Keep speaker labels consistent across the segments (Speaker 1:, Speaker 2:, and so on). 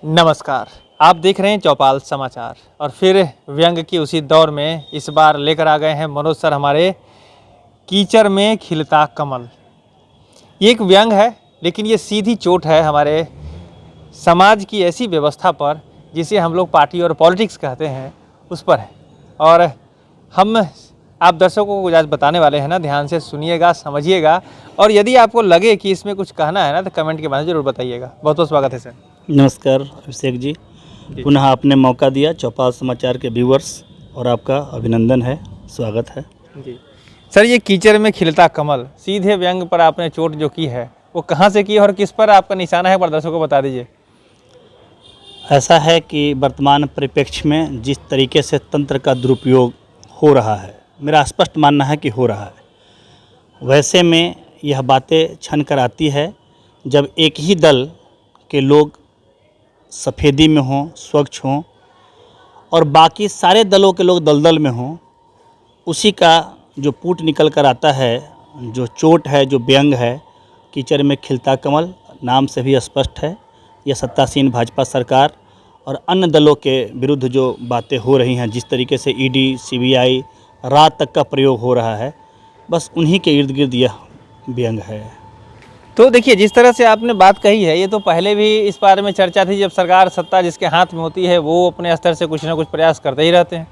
Speaker 1: नमस्कार, आप देख रहे हैं चौपाल समाचार और फिर व्यंग की उसी दौर में इस बार लेकर आ गए हैं मनोज सर हमारे कीचड़ में खिलता कमल। ये एक व्यंग है लेकिन ये सीधी चोट है हमारे समाज की ऐसी व्यवस्था पर जिसे हम लोग पार्टी और पॉलिटिक्स कहते हैं उस पर है। और हम आप दर्शकों को आज बताने वाले हैं ना, ध्यान से सुनिएगा, समझिएगा और यदि आपको लगे कि इसमें कुछ कहना है ना तो कमेंट के माध्यम से जरूर बताइएगा। बहुत बहुत स्वागत है सर।
Speaker 2: नमस्कार अभिषेक जी, पुनः आपने मौका दिया चौपाल समाचार के व्यूवर्स और आपका अभिनंदन है, स्वागत है
Speaker 1: जी। सर, ये कीचड़ में खिलता कमल सीधे व्यंग पर आपने चोट जो की है वो कहाँ से की और किस पर आपका निशाना है, दर्शकों को बता दीजिए।
Speaker 2: ऐसा है कि वर्तमान परिप्रेक्ष्य में जिस तरीके से तंत्र का दुरुपयोग हो रहा है, मेरा स्पष्ट मानना है कि हो रहा है। वैसे में यह बातें छन कर आती है जब एक ही दल के लोग सफ़ेदी में हों, स्वच्छ हों और बाकी सारे दलों के लोग दलदल में हों। उसी का जो पूट निकल कर आता है, जो चोट है, जो व्यंग है, कीचड़ में खिलता कमल नाम से भी स्पष्ट है। यह सत्तासीन भाजपा सरकार और अन्य दलों के विरुद्ध जो बातें हो रही हैं, जिस तरीके से ईडी, सीबीआई रात तक का प्रयोग हो रहा है, बस उन्हीं के इर्द गिर्द यह व्यंग है।
Speaker 1: तो देखिए, जिस तरह से आपने बात कही है, ये तो पहले भी इस बारे में चर्चा थी। जब सरकार सत्ता जिसके हाथ में होती है वो अपने स्तर से कुछ ना कुछ प्रयास करते ही रहते हैं।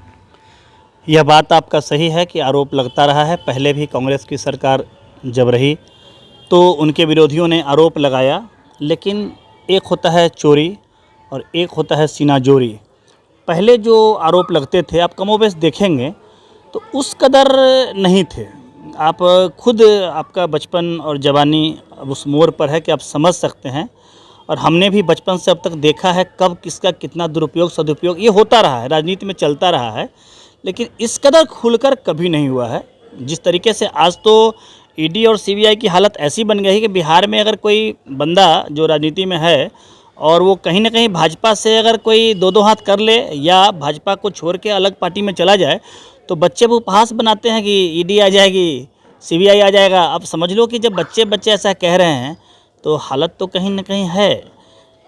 Speaker 2: यह बात आपका सही है कि आरोप लगता रहा है। पहले भी कांग्रेस की सरकार जब रही तो उनके विरोधियों ने आरोप लगाया, लेकिन एक होता है चोरी और एक होता है सीनाजोरी। पहले जो आरोप लगते थे, आप कमोबेश देखेंगे तो उस कदर नहीं थे। आप खुद, आपका बचपन और जवानी अब उस मोड़ पर है कि आप समझ सकते हैं। और हमने भी बचपन से अब तक देखा है कब किसका कितना दुरुपयोग सदुपयोग ये होता रहा है, राजनीति में चलता रहा है, लेकिन इस कदर खुलकर कभी नहीं हुआ है। जिस तरीके से आज तो ईडी और सीबीआई की हालत ऐसी बन गई है कि बिहार में अगर कोई बंदा जो राजनीति में है और वो कहीं ना कहीं भाजपा से अगर कोई दो हाथ कर ले या भाजपा को छोड़ के अलग पार्टी में चला जाए तो बच्चे वो उपहास बनाते हैं कि ईडी आ जाएगी, सीबीआई आ जाएगा। अब समझ लो कि जब बच्चे ऐसा कह रहे हैं तो हालत तो कहीं ना कहीं है,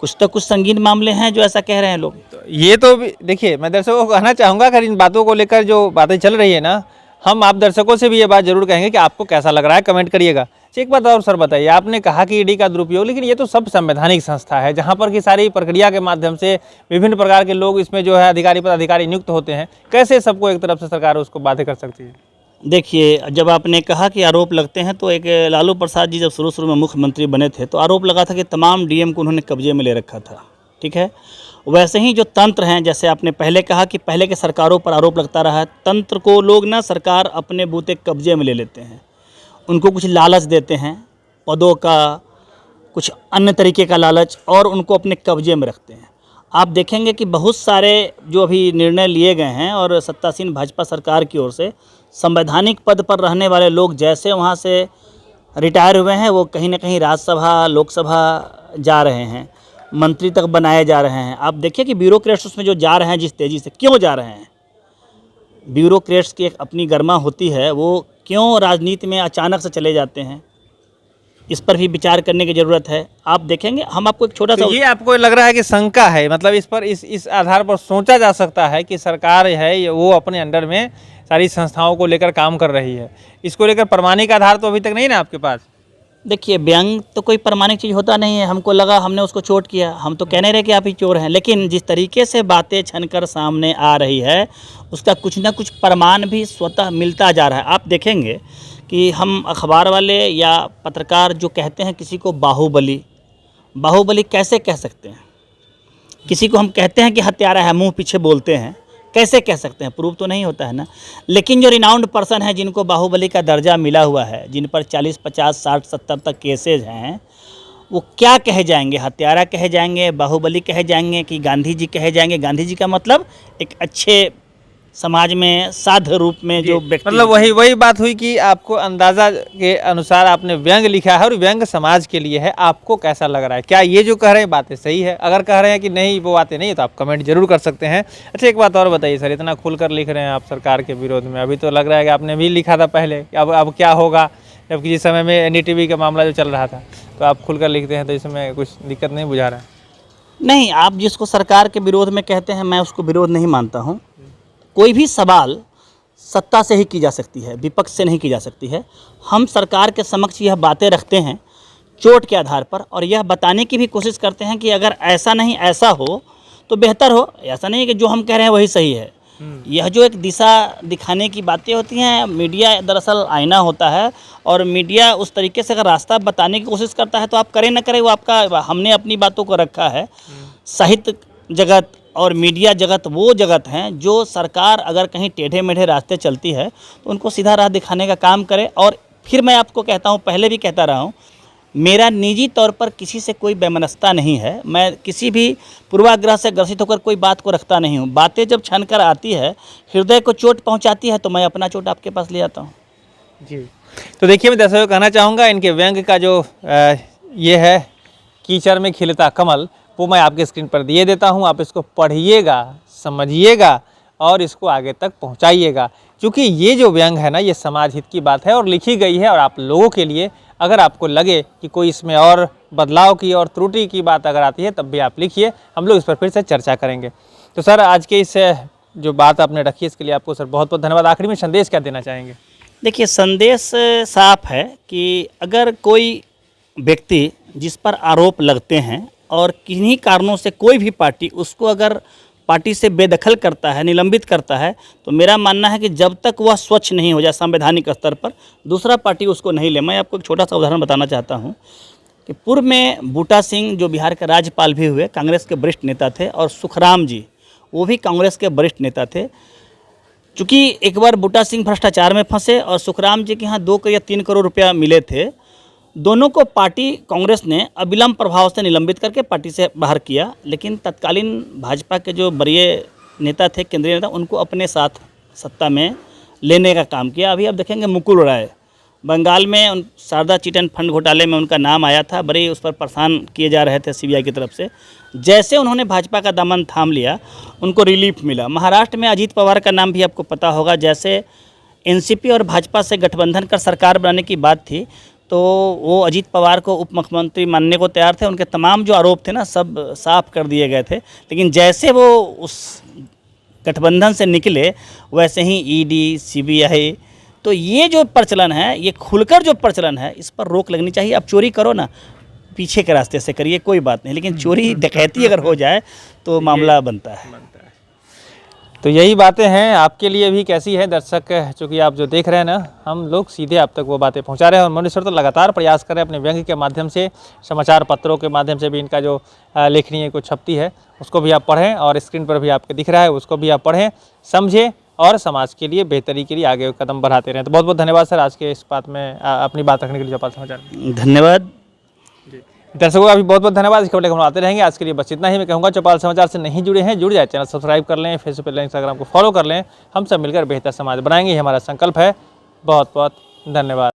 Speaker 2: कुछ तो कुछ संगीन मामले हैं जो ऐसा कह रहे हैं लोग।
Speaker 1: तो ये तो देखिए, मैं दर्शकों को कहना चाहूँगा, अगर इन बातों को लेकर जो बातें चल रही है ना, हम आप दर्शकों से भी ये बात जरूर कहेंगे कि आपको कैसा लग रहा है, कमेंट करिएगा। एक बात और सर बताइए, आपने कहा कि ईडी का दुरुपयोग, लेकिन ये तो सब संवैधानिक संस्था है जहाँ पर कि सारी प्रक्रिया के माध्यम से विभिन्न प्रकार के लोग इसमें जो है अधिकारी पदाधिकारी नियुक्त होते हैं। कैसे सबको एक तरफ से सरकार उसको बाध्य कर सकती है?
Speaker 2: देखिए, जब आपने कहा कि आरोप लगते हैं तो एक लालू प्रसाद जी जब शुरू में मुख्यमंत्री बने थे तो आरोप लगा था कि तमाम डीएम को उन्होंने कब्जे में ले रखा था। ठीक है, वैसे ही जो तंत्र हैं, जैसे आपने पहले कहा कि पहले के सरकारों पर आरोप लगता रहा है, तंत्र को लोग ना सरकार अपने बूते कब्जे में ले लेते हैं, उनको कुछ लालच देते हैं, पदों का, कुछ अन्य तरीके का लालच, और उनको अपने कब्जे में रखते हैं। आप देखेंगे कि बहुत सारे जो अभी निर्णय लिए गए हैं और सत्तासीन भाजपा सरकार की ओर से संवैधानिक पद पर रहने वाले लोग जैसे वहाँ से रिटायर हुए हैं, वो कहीं ना कहीं राज्यसभा, लोकसभा जा रहे हैं, मंत्री तक बनाए जा रहे हैं। आप देखिए कि ब्यूरोक्रेट्स उसमें जो जा रहे हैं जिस तेज़ी से, क्यों जा रहे हैं? ब्यूरोक्रेट्स की एक अपनी गर्मा होती है, वो क्यों राजनीति में अचानक से चले जाते हैं, इस पर भी विचार करने की ज़रूरत है। आप देखेंगे, हम आपको एक छोटा सा,
Speaker 1: ये आपको लग रहा है कि शंका है, मतलब इस पर इस आधार पर सोचा जा सकता है कि सरकार है वो अपने अंडर में सारी संस्थाओं को लेकर काम कर रही है। इसको लेकर प्रमाणिक आधार तो अभी तक नहीं ना आपके पास?
Speaker 2: देखिए, व्यंग तो कोई प्रमाणिक चीज़ होता नहीं है। हमको लगा हमने उसको चोट किया, हम तो कह नहीं रहे कि आप ही चोर हैं, लेकिन जिस तरीके से बातें छनकर सामने आ रही है उसका कुछ ना कुछ प्रमाण भी स्वतः मिलता जा रहा है। आप देखेंगे कि हम अखबार वाले या पत्रकार जो कहते हैं किसी को बाहुबली कैसे कह सकते हैं? किसी को हम कहते हैं कि हत्यारा है, मुंह पीछे बोलते हैं, कैसे कह सकते हैं? प्रूफ तो नहीं होता है ना। लेकिन जो रिनाउंड पर्सन है, जिनको बाहुबली का दर्जा मिला हुआ है, जिन पर 40, 50, 60, 70 तक केसेज हैं, वो क्या कहे जाएंगे? हत्यारा कहे जाएंगे, बाहुबली कहे जाएंगे कि गांधी जी कहे जाएंगे? गांधी जी का मतलब एक अच्छे समाज में साध्य रूप में जो व्यक्ति,
Speaker 1: मतलब वही बात हुई कि आपको अंदाजा के अनुसार आपने व्यंग लिखा है और व्यंग समाज के लिए है। आपको कैसा लग रहा है? क्या ये जो कह रहे हैं बातें सही है? अगर कह रहे हैं कि नहीं वो बातें नहीं है तो आप कमेंट जरूर कर सकते हैं। अच्छा, एक बात और बताइए सर, इतना खुलकर लिख रहे हैं आप सरकार के विरोध में, अभी तो लग रहा है कि आपने भी लिखा था पहले, अब क्या होगा, जबकि जिस समय में एनडीटीवी का मामला जो चल रहा था, तो आप खुलकर लिखते हैं तो इसमें कुछ दिक्कत नहीं बुझा रहा है?
Speaker 2: नहीं, आप जिसको सरकार के विरोध में कहते हैं, मैं उसको विरोध नहीं मानता हूँ। कोई भी सवाल सत्ता से ही की जा सकती है, विपक्ष से नहीं की जा सकती है। हम सरकार के समक्ष यह बातें रखते हैं चोट के आधार पर, और यह बताने की भी कोशिश करते हैं कि अगर ऐसा नहीं ऐसा हो तो बेहतर हो। ऐसा नहीं है कि जो हम कह रहे हैं वही सही है। यह जो एक दिशा दिखाने की बातें होती हैं, मीडिया दरअसल आईना होता है, और मीडिया उस तरीके से अगर रास्ता बताने की कोशिश करता है तो आप करें ना करें वो आपका, हमने अपनी बातों को रखा है। साहित्य जगत और मीडिया जगत वो जगत हैं जो सरकार अगर कहीं टेढ़े मेढ़े रास्ते चलती है तो उनको सीधा राह दिखाने का काम करे। और फिर मैं आपको कहता हूँ, पहले भी कहता रहा हूँ, मेरा निजी तौर पर किसी से कोई वैमनस्यता नहीं है। मैं किसी भी पूर्वाग्रह से ग्रसित होकर कोई बात को रखता नहीं हूँ। बातें जब छन कर आती है, हृदय को चोट पहुँचाती है, तो मैं अपना चोट आपके पास ले आता हूँ।
Speaker 1: जी, तो देखिए मैं दर्शकों को कहना चाहूँगा, इनके व्यंग का जो ये है कीचड़ में खिलता कमल, वो मैं आपके स्क्रीन पर दिए देता हूँ। आप इसको पढ़िएगा, समझिएगा और इसको आगे तक पहुँचाइएगा, क्योंकि ये जो व्यंग है ना, ये समाज हित की बात है और लिखी गई है। और आप लोगों के लिए, अगर आपको लगे कि कोई इसमें और बदलाव की और त्रुटि की बात अगर आती है, तब भी आप लिखिए, हम लोग इस पर फिर से चर्चा करेंगे। तो सर, आज के इस जो बात आपने रखी, इसके लिए आपको सर बहुत बहुत धन्यवाद। आखिरी में संदेश क्या देना चाहेंगे?
Speaker 2: देखिए, संदेश साफ है कि अगर कोई व्यक्ति जिस पर आरोप लगते हैं और किन्हीं कारणों से कोई भी पार्टी उसको अगर पार्टी से बेदखल करता है, निलंबित करता है, तो मेरा मानना है कि जब तक वह स्वच्छ नहीं हो जाए संवैधानिक स्तर पर, दूसरा पार्टी उसको नहीं ले। मैं आपको एक छोटा सा उदाहरण बताना चाहता हूं कि पूर्व में बूटा सिंह जो बिहार के राज्यपाल भी हुए, कांग्रेस के वरिष्ठ नेता थे, और सुखराम जी वो भी कांग्रेस के वरिष्ठ नेता थे। चूँकि एक बार बूटा सिंह भ्रष्टाचार में फंसे और सुखराम जी के यहाँ 2 या 3 करोड़ रुपया मिले थे। दोनों को पार्टी कांग्रेस ने अविलंब प्रभाव से निलंबित करके पार्टी से बाहर किया, लेकिन तत्कालीन भाजपा के जो वरीय नेता थे, केंद्रीय नेता, उनको अपने साथ सत्ता में लेने का काम किया। अभी आप देखेंगे मुकुल राय बंगाल में शारदा चिट एंड फंड घोटाले में उनका नाम आया था, बड़े उस पर परेशान किए जा रहे थे सीबीआई की तरफ से। जैसे उन्होंने भाजपा का दामन थाम लिया, उनको रिलीफ मिला। महाराष्ट्र में अजीत पवार का नाम भी आपको पता होगा। जैसे एनसीपी और भाजपा से गठबंधन कर सरकार बनाने की बात थी, तो वो अजीत पवार को उप मुख्यमंत्री मानने को तैयार थे। उनके तमाम जो आरोप थे ना, सब साफ कर दिए गए थे। लेकिन जैसे वो उस गठबंधन से निकले, वैसे ही ईडी, सीबीआई, तो ये जो प्रचलन है, ये खुलकर जो प्रचलन है, इस पर रोक लगनी चाहिए। अब चोरी करो ना, पीछे के रास्ते से करिए, कोई बात नहीं, लेकिन चोरी डकैती अगर हो जाए तो मामला बनता है।
Speaker 1: तो यही बातें हैं आपके लिए भी कैसी है दर्शक, चूँकि आप जो देख रहे हैं ना, हम लोग सीधे आप तक वो बातें पहुंचा रहे हैं। और मनुष्य तो लगातार प्रयास कर रहे हैं अपने व्यंग के माध्यम से, समाचार पत्रों के माध्यम से भी इनका जो लेखनी है कुछ छपती है, उसको भी आप पढ़ें, और स्क्रीन पर भी आपके दिख रहा है, उसको भी आप पढ़ें, समझें और समाज के लिए बेहतरी के लिए आगे कदम बढ़ाते रहें। तो बहुत बहुत धन्यवाद सर, आज के इस बात में अपनी बात रखने के लिए चौपाल समाचार में।
Speaker 2: धन्यवाद
Speaker 1: दर्शकों का भी बहुत बहुत धन्यवाद। इस खबर हम आते रहेंगे। आज के लिए बस इतना ही। मैं कहूँगा, चौपाल समाचार से नहीं जुड़े हैं, जुड़ जाए, चैनल सब्सक्राइब कर लें, फेसबुक पर, इंस्टाग्राम को फॉलो कर लें। हम सब मिलकर बेहतर समाज बनाएंगे, ये हमारा संकल्प है। बहुत बहुत धन्यवाद।